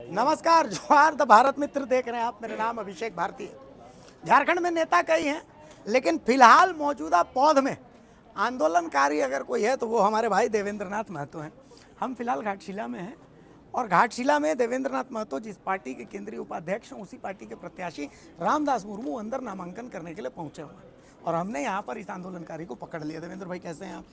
नमस्कार, जोहार द भारत मित्र देख रहे हैं आप। मेरा नाम अभिषेक भारती है। झारखंड में नेता कई हैं, लेकिन फिलहाल मौजूदा पौध में आंदोलनकारी अगर कोई है तो वो हमारे भाई देवेंद्र नाथ महतो हैं। हम फिलहाल घाटशिला में हैं और घाटशिला में देवेंद्र नाथ महतो जिस पार्टी के केंद्रीय उपाध्यक्ष हैं, उसी पार्टी के प्रत्याशी रामदास मुर्मू अंदर नामांकन करने के लिए पहुंचे हुए हैं और हमने यहाँ पर इस आंदोलनकारी को पकड़ लिया। देवेंद्र भाई, कैसे हैं आप?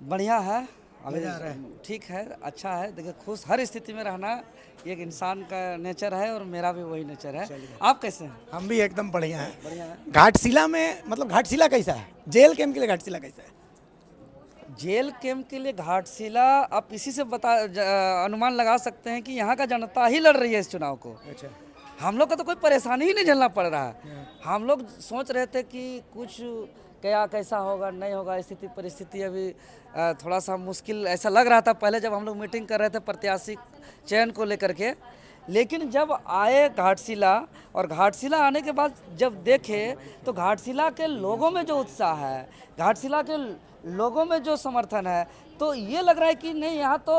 बढ़िया है। अभी मजा आ रहा है? ठीक है, अच्छा है। देखिए, खुश हर स्थिति में रहना एक इंसान का नेचर है और मेरा भी वही नेचर है। आप कैसे हैं? हम भी एकदम बढ़िया हैं। बढ़िया है। घाटशिला में मतलब घाटशिला कैसा है? जेल कैंप के लिए घाटशिला कैसा है? जेल कैंप के लिए घाटशिला आप इसी से अनुमान लगा सकते हैं कि यहाँ का जनता ही लड़ रही है इस चुनाव को। अच्छा, हम लोग का तो कोई परेशानी ही नहीं झेलना पड़ रहा है। हम लोग सोच रहे थे कि कुछ क्या कैसा होगा, नहीं होगा। स्थिति परिस्थिति अभी थोड़ा सा मुश्किल ऐसा लग रहा था पहले जब हम लोग मीटिंग कर रहे थे प्रत्याशी चयन को लेकर के। लेकिन जब आए घाटशिला और घाटशिला आने के बाद जब देखे तो घाटशिला के लोगों में जो उत्साह है, घाटशिला के लोगों में जो समर्थन है, तो ये लग रहा है कि नहीं, यहाँ तो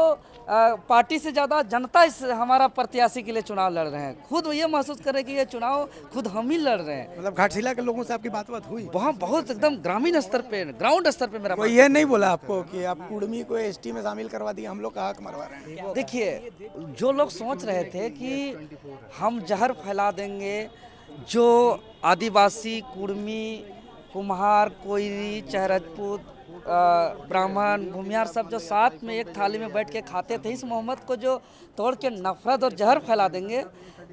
पार्टी से ज़्यादा जनता इस हमारा प्रत्याशी के लिए चुनाव लड़ रहे हैं। खुद ये महसूस कर रहे हैं कि ये चुनाव खुद हम ही लड़ रहे हैं। मतलब घाटशिला के लोगों से आपकी बात हुई? वहाँ बहुत एकदम ग्रामीण स्तर पे, ग्राउंड स्तर पे मेरा कोई ये नहीं बोला आपको कि आप कुर्मी को एसटी में शामिल करवा दिए, हम लोग का हक मरवा रहे हैं? देखिए, जो लोग सोच रहे थे कि हम जहर फैला देंगे, जो आदिवासी, कुर्मी, कुम्हार, कोयरी, चाहे राजपूत, ब्राह्मण, भूमियार सब जो साथ में एक थाली में बैठ के खाते थे, इस मोहम्मद को जो तोड़ के नफरत और जहर फैला देंगे,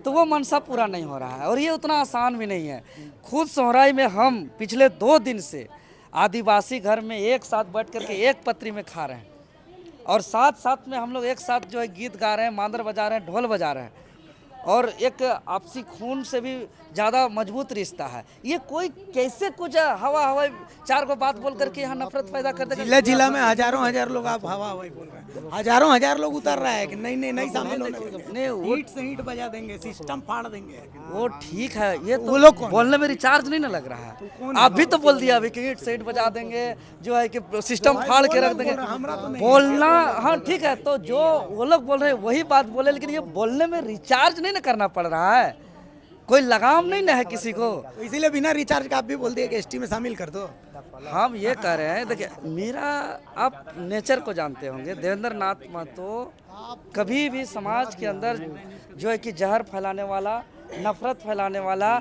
तो वो मनसा पूरा नहीं हो रहा है। और ये उतना आसान भी नहीं है। खुद सोहराई में हम पिछले 2 दिन से आदिवासी घर में एक साथ बैठ करके एक पत्री में खा रहे हैं और साथ साथ में हम लोग एक साथ जो है गीत गा रहे हैं, मांदर बजा रहे हैं, ढोल बजा रहे हैं और एक आपसी खून से भी ज़्यादा मजबूत रिश्ता है। ये कोई कैसे कुछ हवा हवाई 4 को बात बोल करके यहाँ नफरत पैदा कर देगा। जिला में हजारों हजार लोग आप हवा हवाई बोल रहे हैं, हजारों हजार लोग उतर रहा है कि नहीं शामिल होने देंगे, नहीं ईंट से ईंट बजा देंगे, सिस्टम फाड़ देंगे। वो ठीक है, ये तो वो लोग बोलने में रिचार्ज नहीं ना लग रहा है। आप भी तो बोल दिया अभी कि ईंट से ईंट बजा देंगे, जो है कि सिस्टम फाड़ के रख देंगे। बोलना हाँ ठीक है, तो जो वो लोग बोल रहे हैं वही बात बोले, लेकिन ये बोलने में रिचार्ज नहीं ना करना पड़ रहा है, कोई लगाम नहीं ना है किसी को। तो इसीलिए बिना रिचार्ज का आप भी बोल दिए कि एसटी में शामिल कर दो। हम ये कह रहे हैं, देखिए मेरा आप नेचर को जानते होंगे, देवेंद्र नाथ महतो कभी भी समाज के अंदर जो है कि जहर फैलाने वाला, नफरत फैलाने वाला,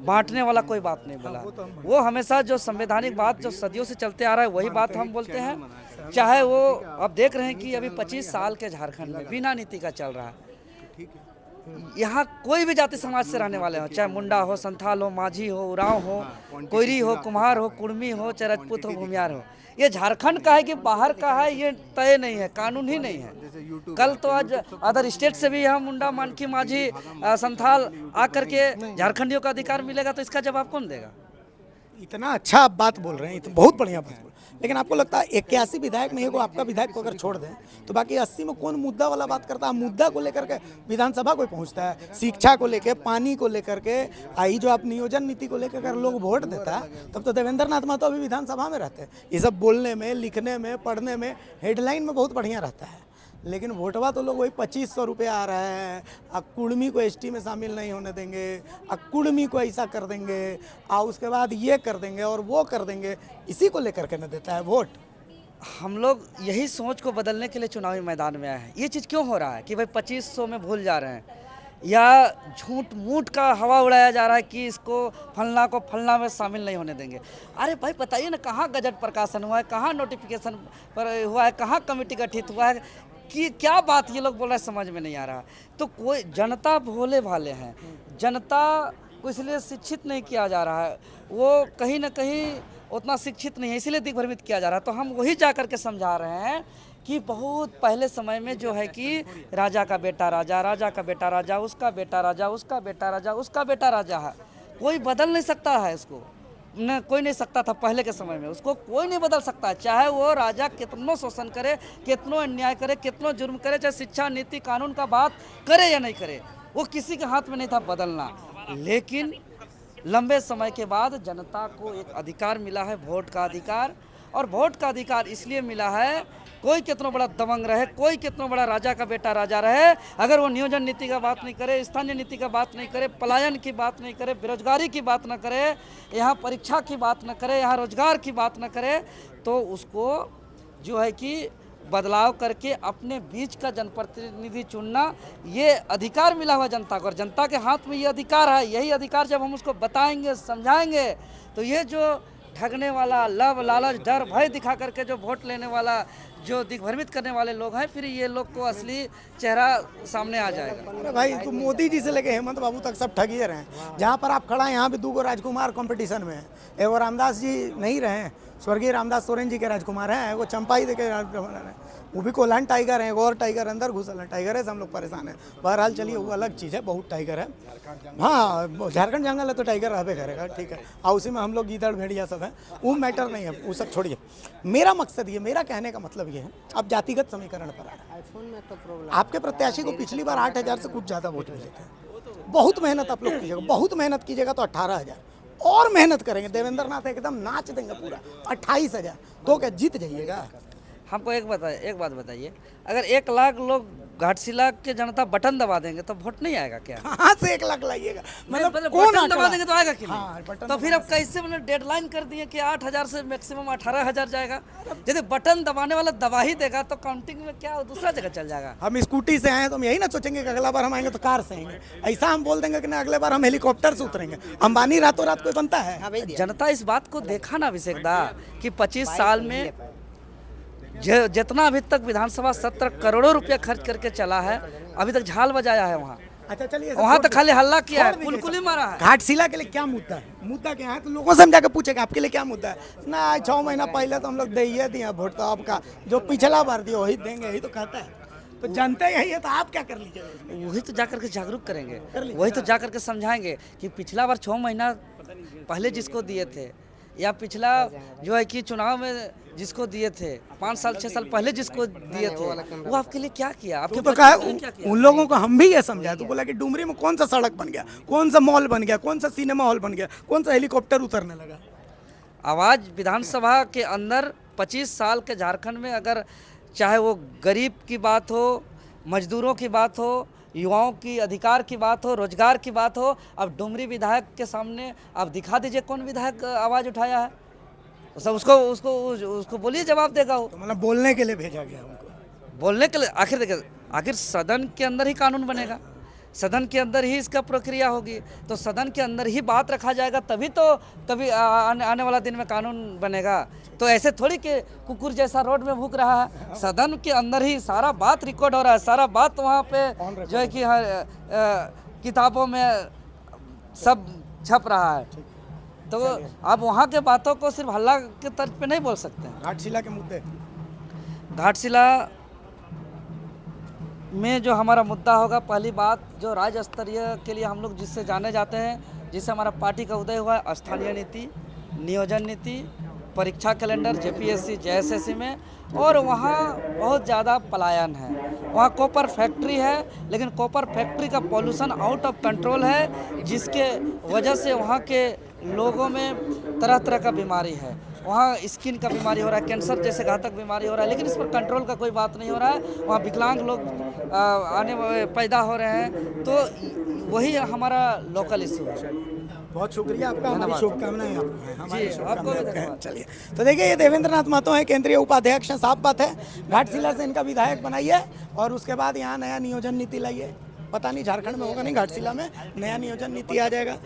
बांटने वाला कोई बात नहीं बोला। वो हमेशा जो संवैधानिक बात जो सदियों से चलते आ रहा है वही बात हम बोलते हैं। चाहे वो अब देख रहे हैं कि अभी 25 साल के झारखंड में बिना नीति का चल रहा है। यहाँ कोई भी जाति समाज से रहने वाले हो, चाहे मुंडा हो, संथाल हो, माझी हो, उरांव हो, कोयरी हो, कुम्हार हो, कुर्मी हो, चाहे राजपूत हो, भूमियार हो, ये झारखंड का है कि बाहर का है ये तय नहीं है, कानून ही नहीं है। कल तो आज अदर स्टेट से भी यहाँ मुंडा, मानकी, माझी, संथाल आकर के झारखंडियों का अधिकार मिलेगा, तो इसका जवाब कौन देगा? इतना अच्छा आप बात बोल रहे हैं, तो बहुत बढ़िया बात बोल। लेकिन आपको लगता है 81 विधायक में एगो आपका विधायक को अगर छोड़ दें तो बाकी 80 में कौन मुद्दा वाला बात करता है? मुद्दा को लेकर के विधानसभा कोई पहुंचता है? शिक्षा को लेकर, पानी को लेकर के, आई जो आप नियोजन नीति को लेकर अगर लोग वोट देता है, तब तो देवेंद्र नाथ महतो अभी विधानसभा में रहते हैं। ये सब बोलने में, लिखने में, पढ़ने में, हेडलाइन में बहुत बढ़िया रहता है, लेकिन वोटवा तो लोग वही 2500 रुपये आ रहा है। कुर्मी को एसटी में शामिल नहीं होने देंगे, कुर्मी को ऐसा कर देंगे, उसके बाद ये कर देंगे और वो कर देंगे, इसी को लेकर के न देता है वोट। हम लोग यही सोच को बदलने के लिए चुनावी मैदान में आए हैं। ये चीज़ क्यों हो रहा है कि भाई 2500 में भूल जा रहे हैं, या झूठ मूठ का हवा उड़ाया जा रहा है कि इसको फलना को फलना में शामिल नहीं होने देंगे। अरे भाई बताइए ना, कहाँ गजट प्रकाशन हुआ है, कहाँ नोटिफिकेशन पर हुआ है, कहाँ कमेटी गठित हुआ है, कि क्या बात ये लोग बोल रहे हैं, समझ में नहीं आ रहा। तो कोई जनता भोले भाले हैं, जनता को इसलिए शिक्षित नहीं किया जा रहा है, वो कहीं ना कहीं उतना शिक्षित नहीं है, इसीलिए दिग्भ्रमित किया जा रहा है। तो हम वही जा कर के समझा रहे हैं कि बहुत पहले समय में जो है कि राजा का बेटा राजा, राजा का बेटा राजा, उसका बेटा राजा, उसका बेटा राजा, उसका बेटा राजा है। कोई बदल नहीं सकता है इसको, न कोई नहीं सकता था पहले के समय में, उसको कोई नहीं बदल सकता है। चाहे वो राजा कितनों शोषण करे, कितनों अन्याय करे, कितनों जुर्म करे, चाहे शिक्षा नीति कानून का बात करे या नहीं करे, वो किसी के हाथ में नहीं था बदलना। लेकिन लंबे समय के बाद जनता को एक अधिकार मिला है, वोट का अधिकार, और वोट का अधिकार इसलिए मिला है, कोई कितना बड़ा दबंग रहे, कोई कितना बड़ा राजा का बेटा राजा रहे, अगर वो नियोजन नीति का बात नहीं करे, स्थानीय नीति का बात नहीं करे, पलायन की बात नहीं करे, बेरोजगारी की बात ना करे, यहाँ परीक्षा की बात ना करे, यहाँ रोजगार की बात ना करे, तो उसको जो है कि बदलाव करके अपने बीच का जनप्रतिनिधि चुनना, ये अधिकार मिला हुआ जनता को, और जनता के हाथ में ये अधिकार है। यही अधिकार जब हम उसको बताएंगे, समझाएंगे, तो ये जो ठगने वाला, लब लालच डर भय दिखा करके जो वोट लेने वाला, जो दिग्भ्रमित करने वाले लोग हैं, फिर ये लोग को असली चेहरा सामने आ जाएगा। अरे भाई, तो मोदी जी से लेके हेमंत बाबू तक सब ठग ही रहे हैं। जहाँ पर आप खड़ा हैं, यहाँ पे 2 राजकुमार कंपटीशन में है। एगो रामदास जी नहीं रहे हैं, स्वर्गीय रामदास सोरेन जी के राजकुमार हैं, एगो चंपाई दे के राजकुमार हैं, वो भी कोल्हान टाइगर हैं, और टाइगर अंदर घुसल है, टाइगर है से हम लोग परेशान हैं। बहरहाल चलिए, वो अलग चीज़ है, बहुत टाइगर है। हाँ, झारखंड जंगल है तो टाइगर रहबे करेगा, ठीक है, और उसी में हम लोग गीदड़ भेड़िया सब हैं, वो मैटर नहीं है, वो सब छोड़िए। मेरा मकसद ये, मेरा कहने का मतलब ये है, अब जातिगत समीकरण पर आ रहा है। आपके प्रत्याशी को पिछली बार 8,000 से कुछ ज़्यादा वोट मिले थे। बहुत मेहनत आप लोग कीजिएगा, बहुत मेहनत कीजिएगा तो 18,000 और मेहनत करेंगे, देवेंद्र नाथ एकदम नाच देंगे पूरा, 28,000 तो क्या जीत जाइएगा। हमको एक बात बताइए, अगर 1 लाख लोग घाटशिला के जनता बटन दबा देंगे तो वोट नहीं आएगा क्या? कहाँ से 1 लाख लाइएगा? मतलब कौन बटन दबा देंगे तो आएगा कि नहीं? हाँ, बटन तो फिर अब कैसे मतलब डेडलाइन कर दिए कि 8,000 से मैक्सिमम 18,000 जाएगा? यदि बटन दबाने वाला दबा ही देगा तो काउंटिंग में क्या दूसरा जगह चल जाएगा। हम स्कूटी से आए तो हम यही ना सोचेंगे कि अगला बार हम आएंगे तो कार से आएंगे। ऐसा हम बोल देंगे कि ना, अगले बार हम हेलीकॉप्टर से उतरेंगे। अंबानी रातों रात कोई बनता है? जनता इस बात को देखा ना अभिषेक दा कि 25 साल में जितना अभी तक विधानसभा सत्र करोड़ों रुपया खर्च करके चला है, अभी तक झाल बजाया है वहाँ। अच्छा चलिए, वहाँ तो खाली हल्ला किया है, कुलकुली मारा है। घाटशिला के लिए क्या मुद्दा है? मुद्दा क्या है तो लोगों से हम जाकर पूछेंगे आपके लिए क्या मुद्दा है ना। 6 महीना पहले तो हम लोग दे ही दिए वोट, तो आपका जो पिछला बार दिया वही देंगे, यही तो कहता है। तो जनता यही है, तो आप क्या कर लीजिएगा? वही तो जाकर के जागरूक करेंगे, वही तो जाकर के समझाएंगे कि पिछला बार 6 महीना पहले जिसको दिए थे, या पिछला जो है कि चुनाव में जिसको दिए थे, 5 साल 6 साल पहले जिसको दिए थे, वो आपके लिए क्या किया? आपके तो कहा उन लोगों को हम भी ये समझाए, तो बोला कि डुमरी में कौन सा सड़क बन गया, कौन सा मॉल बन गया, कौन सा सिनेमा हॉल बन गया, कौन सा हेलीकॉप्टर उतरने लगा। आवाज़ विधानसभा के अंदर 25 साल के झारखंड में, अगर चाहे वो गरीब की बात हो, मजदूरों की बात हो, युवाओं की अधिकार की बात हो, रोजगार की बात हो, अब डुमरी विधायक के सामने आप दिखा दीजिए कौन विधायक आवाज़ उठाया है। सब उसको बोलिए, जवाब देगा वो। तो मतलब बोलने के लिए भेजा गया उनको, बोलने के लिए। आखिर देखिए, आखिर सदन के अंदर ही कानून बनेगा, सदन के अंदर ही इसका प्रक्रिया होगी, तो सदन के अंदर ही बात रखा जाएगा, तभी तो कभी आने वाला दिन में कानून बनेगा। तो ऐसे थोड़ी कि कुकुर जैसा रोड में भूख रहा है, सदन के अंदर ही सारा बात रिकॉर्ड हो रहा है, सारा बात वहाँ पे जो है कि किताबों में सब छप रहा है। तो आप वहाँ के बातों को सिर्फ हल्ला के तर्ज पे नहीं बोल सकते हैं। घाटशिला के मुद्दे, घाटशिला में जो हमारा मुद्दा होगा, पहली बात जो राज्य स्तरीय के लिए हम लोग जिससे जाने जाते हैं, जिससे हमारा पार्टी का उदय हुआ है, स्थानीय नीति, नियोजन नीति, परीक्षा कैलेंडर जेपीएससी जेएसएससी में, और वहाँ बहुत ज़्यादा पलायन है। वहाँ कॉपर फैक्ट्री है, लेकिन कॉपर फैक्ट्री का पॉल्यूशन आउट ऑफ कंट्रोल है, जिसके वजह से वहाँ के लोगों में तरह तरह का बीमारी है। वहाँ स्किन का बीमारी हो रहा है, कैंसर जैसे घातक बीमारी हो रहा है, लेकिन इस पर कंट्रोल का कोई बात नहीं हो रहा है। वहाँ विकलांग लोग पैदा हो रहे हैं, तो वही हमारा लोकल इशू है। बहुत शुक्रिया आपका, हमारी शुभकामनाएं आपको हैं, हमारी जी, शुभकामनाएं हैं। चलिए, तो देखिए, ये देवेंद्र नाथ महतो हैं, केंद्रीय उपाध्यक्ष हैं, साफ बात है। घाटशिला से इनका विधायक बनाइए और उसके बाद यहाँ नया नियोजन नीति लाइए। पता नहीं झारखंड में होगा नहीं, घाटशिला में नया नियोजन नीति आ जाएगा।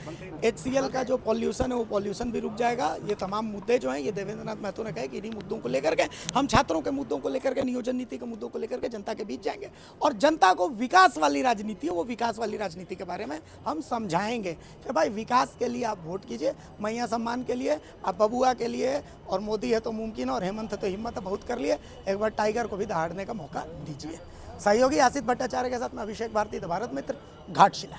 HCL का जो पॉल्यूशन है वो पॉल्यूशन भी रुक जाएगा। ये तमाम मुद्दे जो हैं, ये देवेंद्र नाथ महतो ने कहा कि इन्हीं मुद्दों को लेकर के हम छात्रों के मुद्दों को लेकर के, नियोजन नीति के मुद्दों को लेकर के जनता के बीच जाएंगे और जनता को विकास वाली राजनीति है, वो विकास वाली राजनीति के बारे में हम समझाएंगे कि भाई विकास के लिए आप वोट कीजिए, मैया सम्मान के लिए, आप बबुआ के लिए, और मोदी है तो मुमकिन है और हेमंत है तो हिम्मत है, बहुत कर लिए, एक बार टाइगर को भी दहाड़ने का मौका दीजिए। सहयोगी आसित भट्टाचार्य के साथ में अभिषेक भारती, भारत मित्र, घाटशिला।